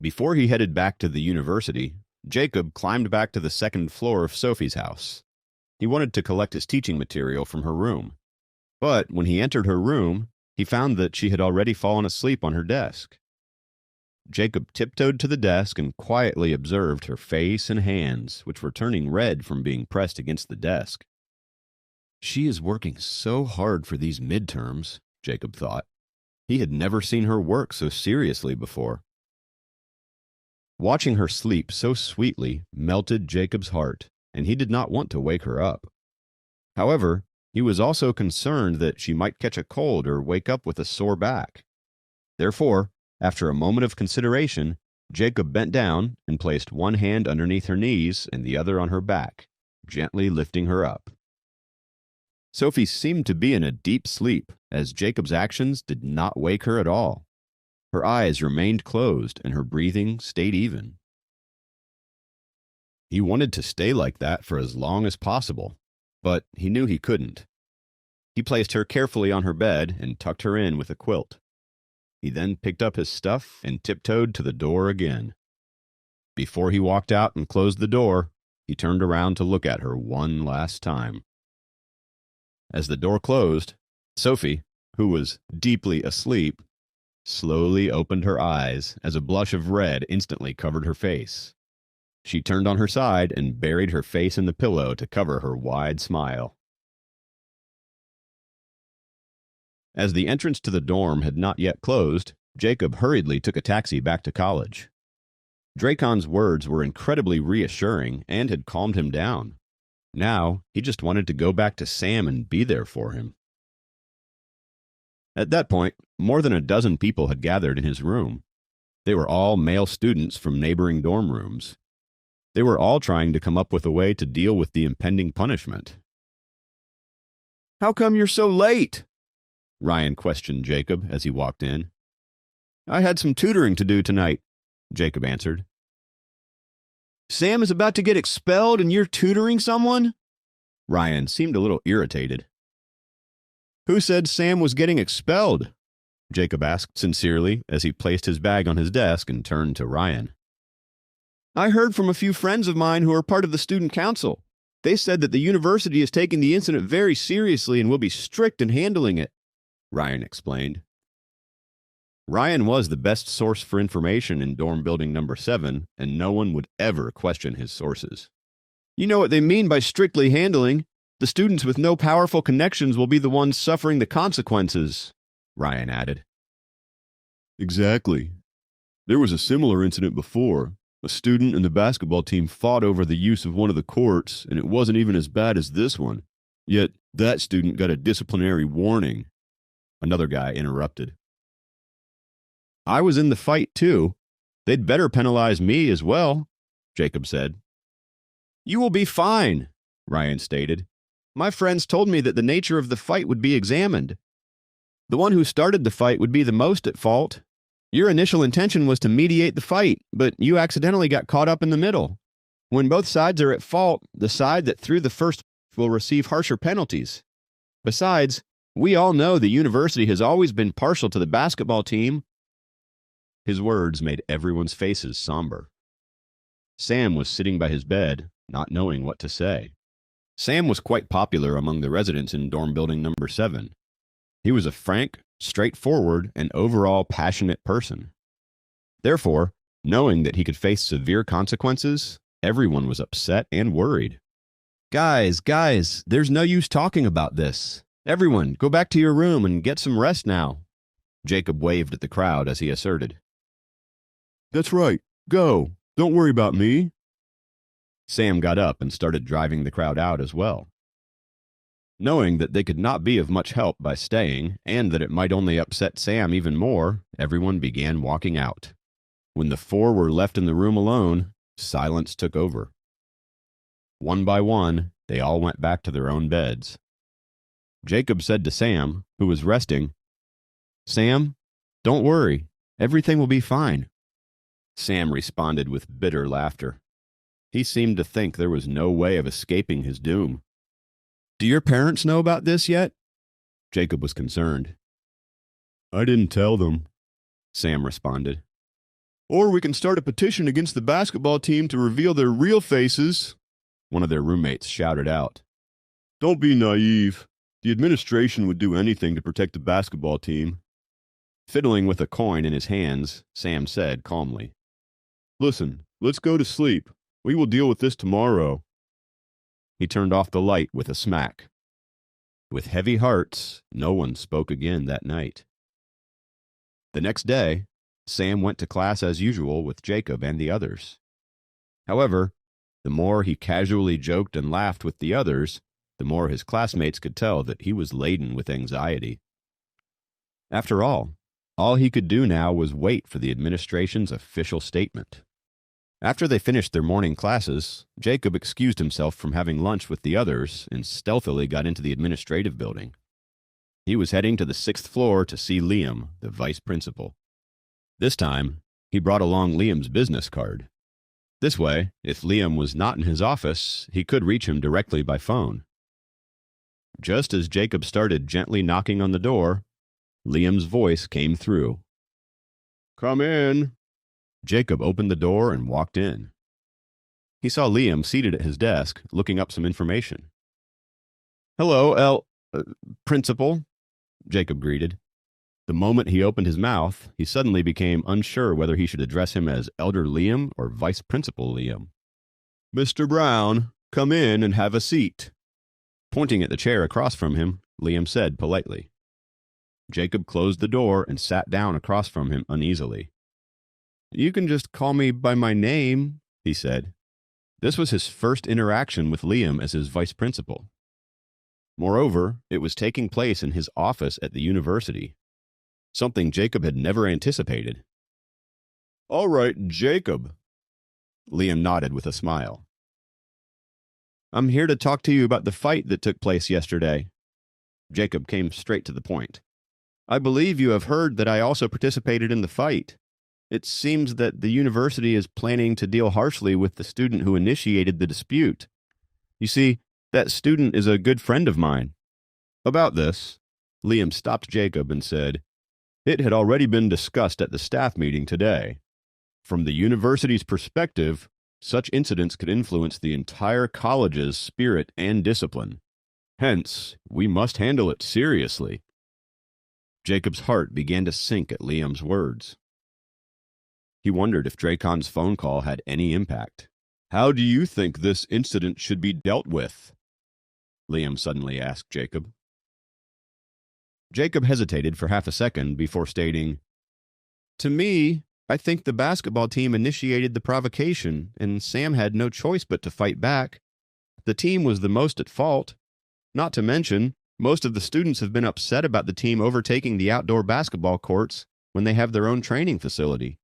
Before he headed back to the university, Jacob climbed back to the second floor of Sophie's house. He wanted to collect his teaching material from her room. But when he entered her room, he found that she had already fallen asleep on her desk. Jacob tiptoed to the desk and quietly observed her face and hands, which were turning red from being pressed against the desk. She is working so hard for these midterms, Jacob thought. He had never seen her work so seriously before. Watching her sleep so sweetly melted Jacob's heart, and he did not want to wake her up. However, he was also concerned that she might catch a cold or wake up with a sore back. Therefore, after a moment of consideration, Jacob bent down and placed one hand underneath her knees and the other on her back, gently lifting her up. Sophie seemed to be in a deep sleep, as Jacob's actions did not wake her at all. Her eyes remained closed and her breathing stayed even. He wanted to stay like that for as long as possible, but he knew he couldn't. He placed her carefully on her bed and tucked her in with a quilt. He then picked up his stuff and tiptoed to the door again. Before he walked out and closed the door, he turned around to look at her one last time. As the door closed, Sophie, who was deeply asleep, slowly opened her eyes as a blush of red instantly covered her face. She turned on her side and buried her face in the pillow to cover her wide smile. As the entrance to the dorm had not yet closed, Jacob hurriedly took a taxi back to college. Dracon's words were incredibly reassuring and had calmed him down. Now, he just wanted to go back to Sam and be there for him. At that point, more than a dozen people had gathered in his room. They were all male students from neighboring dorm rooms. They were all trying to come up with a way to deal with the impending punishment. "How come you're so late?" Ryan questioned Jacob as he walked in. "I had some tutoring to do tonight," Jacob answered. "Sam is about to get expelled and you're tutoring someone?" Ryan seemed a little irritated. "Who said Sam was getting expelled?" Jacob asked sincerely as he placed his bag on his desk and turned to Ryan. "I heard from a few friends of mine who are part of the student council. They said that the university is taking the incident very seriously and will be strict in handling it," Ryan explained. Ryan was the best source for information in dorm building number 7, and no one would ever question his sources. "You know what they mean by strictly handling. The students with no powerful connections will be the ones suffering the consequences," Ryan added. "Exactly. There was a similar incident before. A student and the basketball team fought over the use of one of the courts, and it wasn't even as bad as this one. Yet that student got a disciplinary warning," another guy interrupted. "I was in the fight too. They'd better penalize me as well," Jacob said. "You will be fine," Ryan stated. "My friends told me that the nature of the fight would be examined. The one who started the fight would be the most at fault. Your initial intention was to mediate the fight, but you accidentally got caught up in the middle. When both sides are at fault, the side that threw the first will receive harsher penalties. Besides, we all know the university has always been partial to the basketball team." His words made everyone's faces somber. Sam was sitting by his bed, not knowing what to say. Sam was quite popular among the residents in dorm building number 7. He was a frank, straightforward, and overall passionate person. Therefore, knowing that he could face severe consequences, everyone was upset and worried. Guys, there's no use talking about this. Everyone, go back to your room and get some rest now," Jacob waved at the crowd as he asserted. "That's right. Go. Don't worry about me." Sam got up and started driving the crowd out as well. Knowing that they could not be of much help by staying, and that it might only upset Sam even more, everyone began walking out. When the 4 were left in the room alone, silence took over. One by one, they all went back to their own beds. Jacob said to Sam, who was resting, "Sam, don't worry. Everything will be fine." Sam responded with bitter laughter. He seemed to think there was no way of escaping his doom. "Do your parents know about this yet?" Jacob was concerned. "I didn't tell them," Sam responded. Or we can start a petition against the basketball team to reveal their real faces, one of their roommates shouted out. Don't be naive. The administration would do anything to protect the basketball team. Fiddling with a coin in his hands, Sam said calmly. Listen, let's go to sleep. We will deal with this tomorrow. He turned off the light with a smack. With heavy hearts, no one spoke again that night. The next day, Sam went to class as usual with Jacob and the others. However, the more he casually joked and laughed with the others, the more his classmates could tell that he was laden with anxiety. After all he could do now was wait for the administration's official statement. After they finished their morning classes, Jacob excused himself from having lunch with the others and stealthily got into the administrative building. He was heading to the 6th floor to see Liam, the vice principal. This time, he brought along Liam's business card. This way, if Liam was not in his office, he could reach him directly by phone. Just as Jacob started gently knocking on the door, Liam's voice came through. Come in. Jacob opened the door and walked in. He saw Liam seated at his desk, looking up some information. Hello, Principal, Jacob greeted. The moment he opened his mouth, he suddenly became unsure whether he should address him as Elder Liam or Vice Principal Liam. Mr. Brown, come in and have a seat. Pointing at the chair across from him, Liam said politely. Jacob closed the door and sat down across from him uneasily. You can just call me by my name, he said. This was his first interaction with Liam as his vice principal. Moreover, it was taking place in his office at the university, something Jacob had never anticipated. All right, Jacob. Liam nodded with a smile. I'm here to talk to you about the fight that took place yesterday. Jacob came straight to the point. I believe you have heard that I also participated in the fight. It seems that the university is planning to deal harshly with the student who initiated the dispute. You see, that student is a good friend of mine. About this, Liam stopped Jacob and said, It had already been discussed at the staff meeting today. From the university's perspective, such incidents could influence the entire college's spirit and discipline. Hence, we must handle it seriously. Jacob's heart began to sink at Liam's words. He wondered if Dracon's phone call had any impact. How do you think this incident should be dealt with? Liam suddenly asked Jacob. Jacob hesitated for half a second before stating, To me, I think the basketball team initiated the provocation, and Sam had no choice but to fight back. The team was the most at fault. Not to mention, most of the students have been upset about the team overtaking the outdoor basketball courts when they have their own training facility.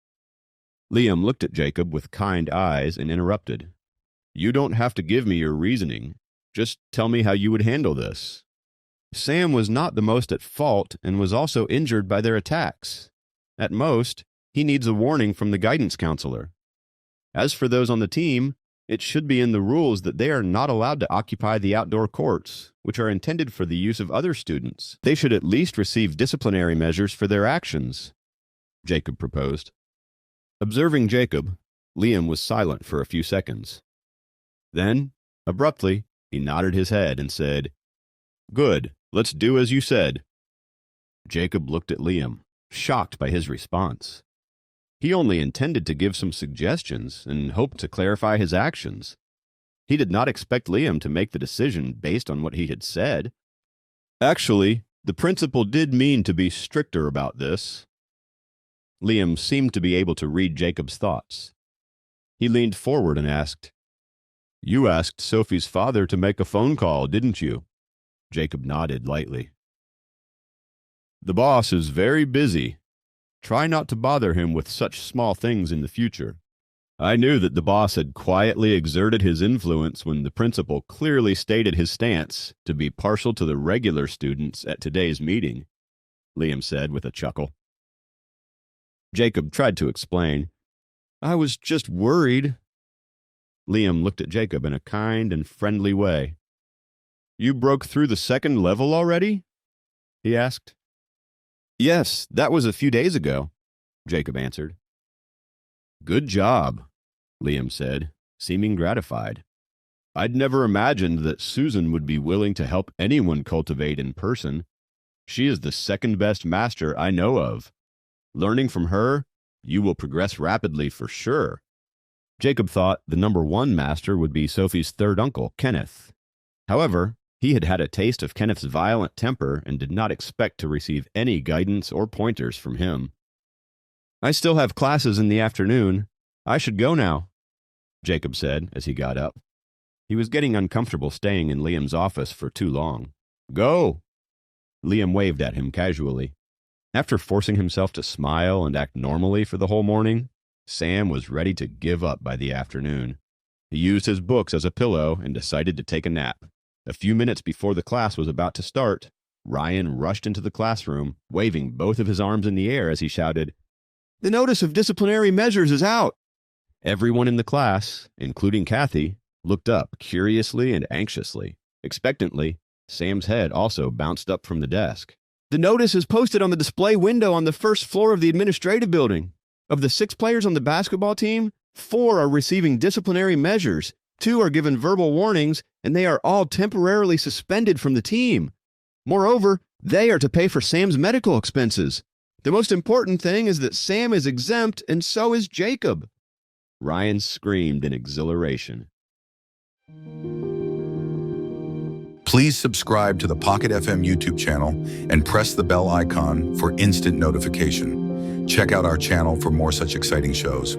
Liam looked at Jacob with kind eyes and interrupted. You don't have to give me your reasoning. Just tell me how you would handle this. Sam was not the most at fault and was also injured by their attacks. At most, he needs a warning from the guidance counselor. As for those on the team, it should be in the rules that they are not allowed to occupy the outdoor courts, which are intended for the use of other students. They should at least receive disciplinary measures for their actions, Jacob proposed. Observing Jacob, Liam was silent for a few seconds. Then, abruptly, he nodded his head and said, Good, let's do as you said. Jacob looked at Liam, shocked by his response. He only intended to give some suggestions and hoped to clarify his actions. He did not expect Liam to make the decision based on what he had said. Actually, the principal did mean to be stricter about this. Liam seemed to be able to read Jacob's thoughts. He leaned forward and asked, You asked Sophie's father to make a phone call, didn't you? Jacob nodded lightly. The boss is very busy. Try not to bother him with such small things in the future. I knew that the boss had quietly exerted his influence when the principal clearly stated his stance to be partial to the regular students at today's meeting, Liam said with a chuckle. Jacob tried to explain. I was just worried. Liam looked at Jacob in a kind and friendly way. You broke through the 2nd level already? He asked. Yes, that was a few days ago, Jacob answered. Good job, Liam said, seeming gratified. I'd never imagined that Susan would be willing to help anyone cultivate in person. She is the second best master I know of. Learning from her, you will progress rapidly for sure. Jacob thought the number one master would be Sophie's third uncle, Kenneth. However, he had had a taste of Kenneth's violent temper and did not expect to receive any guidance or pointers from him. I still have classes in the afternoon. I should go now, Jacob said as he got up. He was getting uncomfortable staying in Liam's office for too long. Go! Liam waved at him casually. After forcing himself to smile and act normally for the whole morning, Sam was ready to give up by the afternoon. He used his books as a pillow and decided to take a nap. A few minutes before the class was about to start, Ryan rushed into the classroom, waving both of his arms in the air as he shouted, "The notice of disciplinary measures is out!" Everyone in the class, including Kathy, looked up curiously and anxiously. Expectantly, Sam's head also bounced up from the desk. "The notice is posted on the display window on the first floor of the administrative building. Of the 6 players on the basketball team, 4 are receiving disciplinary measures, 2 are given verbal warnings, and they are all temporarily suspended from the team. Moreover, they are to pay for Sam's medical expenses. The most important thing is that Sam is exempt, and so is Jacob." Ryan screamed in exhilaration. Please subscribe to the Pocket FM YouTube channel and press the bell icon for instant notification. Check out our channel for more such exciting shows.